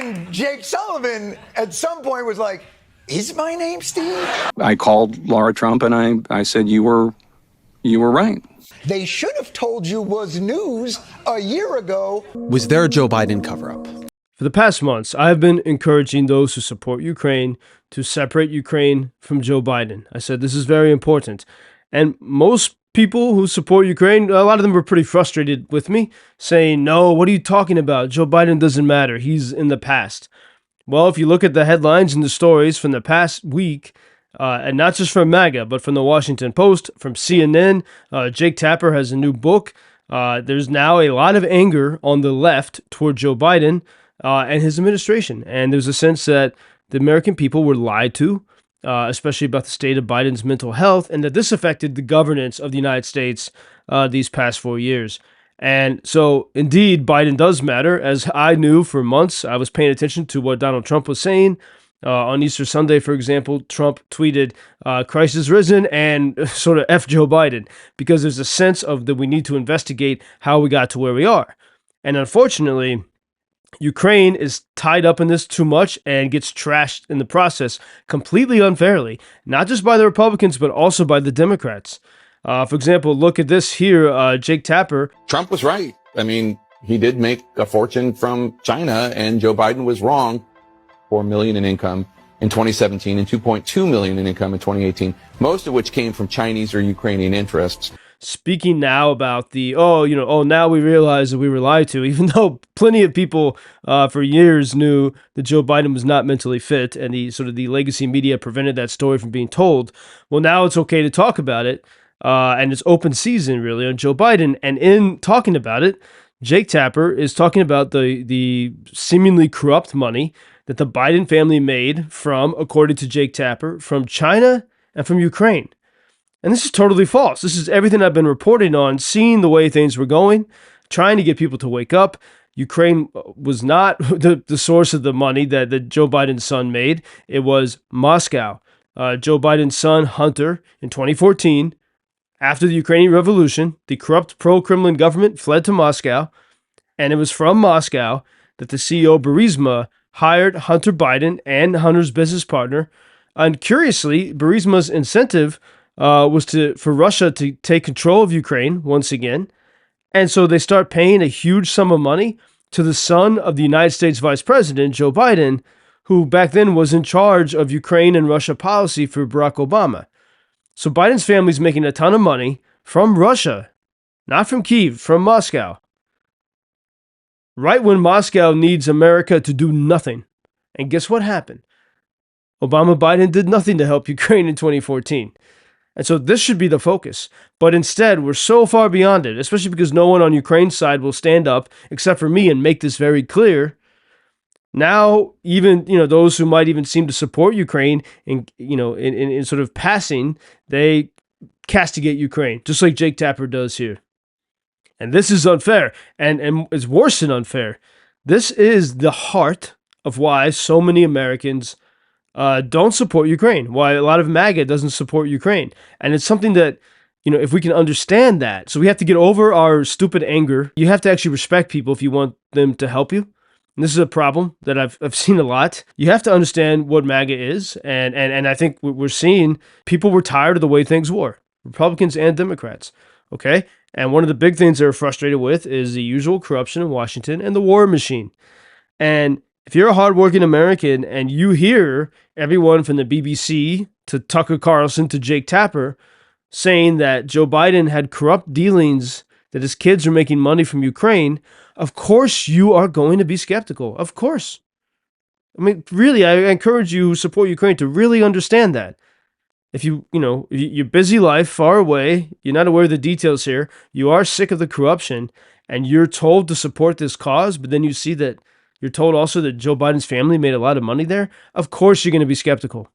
then Jake Sullivan at some point was like, is my name Steve? I called Laura Trump and I said, you were right. They should have told you was news a year ago. Was there a Joe Biden cover-up? For the past months, I have been encouraging those who support Ukraine to separate Ukraine from Joe Biden. I said this is very important. And most people who support Ukraine, a lot of them were pretty frustrated with me, saying, no, what are you talking about? Joe Biden doesn't matter. He's in the past. Well, if you look at the headlines and the stories from the past week, and not just from MAGA, but from the Washington Post, from CNN, Jake Tapper has a new book. There's now a lot of anger on the left toward Joe Biden and his administration. And there's a sense that the American people were lied to, especially about the state of Biden's mental health, and that this affected the governance of the United States these past 4 years. And so, indeed, Biden does matter. As I knew for months, I was paying attention to what Donald Trump was saying. On Easter Sunday, for example, Trump tweeted, Christ is risen, and sort of F Joe Biden, because there's a sense of that we need to investigate how we got to where we are. And unfortunately, Ukraine is tied up in this too much and gets trashed in the process completely unfairly, not just by the Republicans, but also by the Democrats. For example, look at this here, Jake Tapper. Trump was right. I mean, he did make a fortune from China, and Joe Biden was wrong. 4 million in income in 2017 and 2.2 million in income in 2018, most of which came from Chinese or Ukrainian interests. Speaking now about the, now we realize that we were lied to, even though plenty of people for years knew that Joe Biden was not mentally fit, and the legacy media prevented that story from being told. Well, now it's okay to talk about it, and it's open season really on Joe Biden. And in talking about it, Jake Tapper is talking about the seemingly corrupt money that the Biden family made from, according to Jake Tapper, from China and from Ukraine. And this is totally false. This is everything I've been reporting on, seeing the way things were going, trying to get people to wake up. Ukraine was not the source of the money that Joe Biden's son made. It was Moscow. Joe Biden's son, Hunter, in 2014, after the Ukrainian Revolution, the corrupt pro-Kremlin government fled to Moscow, and it was from Moscow that the CEO Burisma hired Hunter Biden and Hunter's business partner. And curiously, Burisma's incentive was for Russia to take control of Ukraine once again. And so they start paying a huge sum of money to the son of the United States Vice President, Joe Biden, who back then was in charge of Ukraine and Russia policy for Barack Obama. So Biden's family's making a ton of money from Russia, not from Kyiv, from Moscow. Right when Moscow needs America to do nothing. And guess what happened? Obama-Biden did nothing to help Ukraine in 2014. And so this should be the focus. But instead, we're so far beyond it, especially because no one on Ukraine's side will stand up, except for me, and make this very clear. Now, even those who might even seem to support Ukraine in sort of passing, they castigate Ukraine, just like Jake Tapper does here. And this is unfair, and it's worse than unfair. This is the heart of why so many Americans don't support Ukraine, why a lot of MAGA doesn't support Ukraine. And it's something that, if we can understand that, so we have to get over our stupid anger. You have to actually respect people if you want them to help you. And this is a problem that I've seen a lot. You have to understand what MAGA is, and I think we're seeing people were tired of the way things were, Republicans and Democrats, okay? And one of the big things they're frustrated with is the usual corruption in Washington and the war machine. And if you're a hardworking American and you hear everyone from the BBC to Tucker Carlson to Jake Tapper saying that Joe Biden had corrupt dealings, that his kids are making money from Ukraine, of course you are going to be skeptical. Of course. I mean, really, I encourage you who support Ukraine to really understand that. If your busy life, far away, you're not aware of the details here, you are sick of the corruption, and you're told to support this cause, but then you see that you're told also that Joe Biden's family made a lot of money there, of course you're going to be skeptical.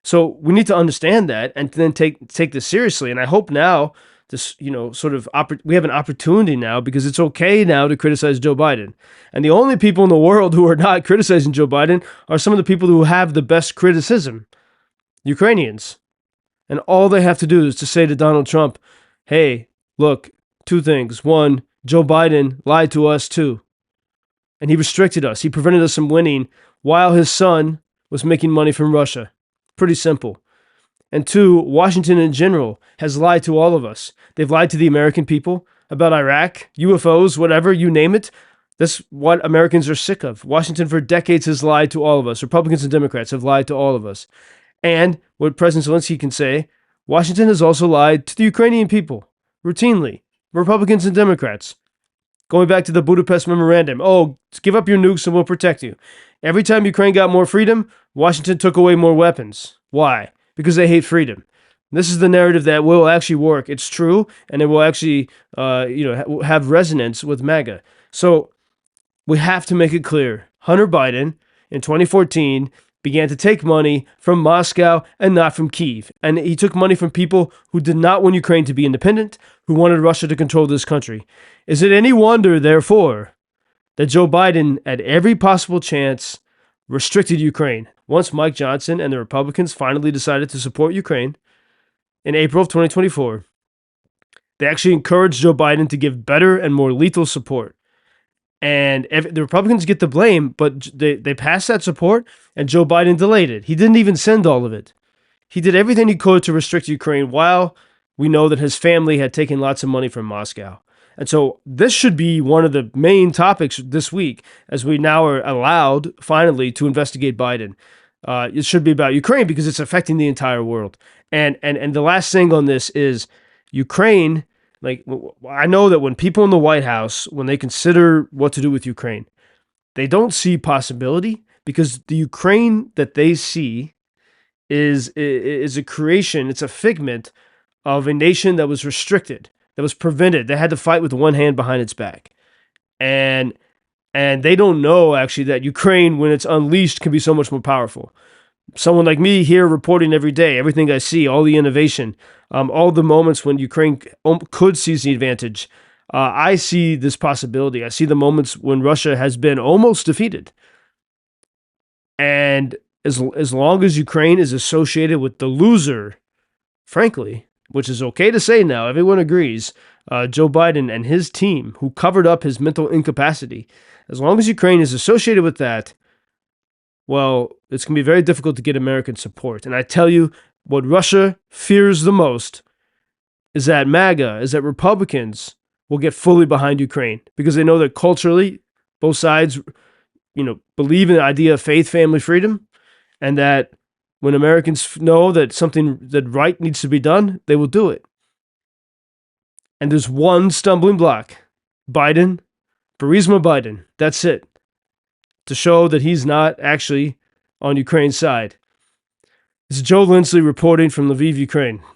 So we need to understand that and then take this seriously. And I hope now this, we have an opportunity now, because it's okay now to criticize Joe Biden. And the only people in the world who are not criticizing Joe Biden are some of the people who have the best criticism. Ukrainians. And all they have to do is to say to Donald Trump, hey, look, two things. One, Joe Biden lied to us too. and he restricted us. He prevented us from winning while his son was making money from Russia. Pretty simple. And two, Washington in general has lied to all of us. They've lied to the American people about Iraq, UFOs, whatever, you name it. That's what Americans are sick of. Washington for decades has lied to all of us. Republicans and Democrats have lied to all of us. And what President Zelensky can say, Washington has also lied to the Ukrainian people routinely, Republicans and Democrats. Going back to the Budapest Memorandum, oh, give up your nukes and we'll protect you. Every time Ukraine got more freedom, Washington took away more weapons. Why? Because they hate freedom. This is the narrative that will actually work. It's true, and it will actually have resonance with MAGA. So we have to make it clear. Hunter Biden in 2014 began to take money from Moscow and not from Kyiv. And he took money from people who did not want Ukraine to be independent, who wanted Russia to control this country. Is it any wonder, therefore, that Joe Biden, at every possible chance, restricted Ukraine? Once Mike Johnson and the Republicans finally decided to support Ukraine in April of 2024, they actually encouraged Joe Biden to give better and more lethal support. And the Republicans get the blame, but they passed that support, and Joe Biden delayed it. He didn't even send all of it. He did everything he could to restrict Ukraine while we know that his family had taken lots of money from Moscow. And so this should be one of the main topics this week, as we now are allowed, finally, to investigate Biden. It should be about Ukraine because it's affecting the entire world. And the last thing on this is Ukraine. Like, I know that when people in the White House, when they consider what to do with Ukraine, they don't see possibility because the Ukraine that they see is a creation, it's a figment of a nation that was restricted, that was prevented, that had to fight with one hand behind its back. And they don't know, actually, that Ukraine, when it's unleashed, can be so much more powerful. Someone like me here reporting every day, everything I see, all the innovation, all the moments when Ukraine could seize the advantage. I see this possibility. I see the moments when Russia has been almost defeated. And as long as Ukraine is associated with the loser, frankly, which is okay to say now, everyone agrees, Joe Biden and his team, who covered up his mental incapacity, as long as Ukraine is associated with that, well, it's going to be very difficult to get American support. And I tell you, what Russia fears the most is that MAGA, is that Republicans will get fully behind Ukraine because they know that culturally, both sides, believe in the idea of faith, family, freedom, and that when Americans know that something that right needs to be done, they will do it. And there's one stumbling block. Burisma Biden. That's it. To show that he's not actually on Ukraine's side. This is Joe Lindsley reporting from LVIV, Ukraine.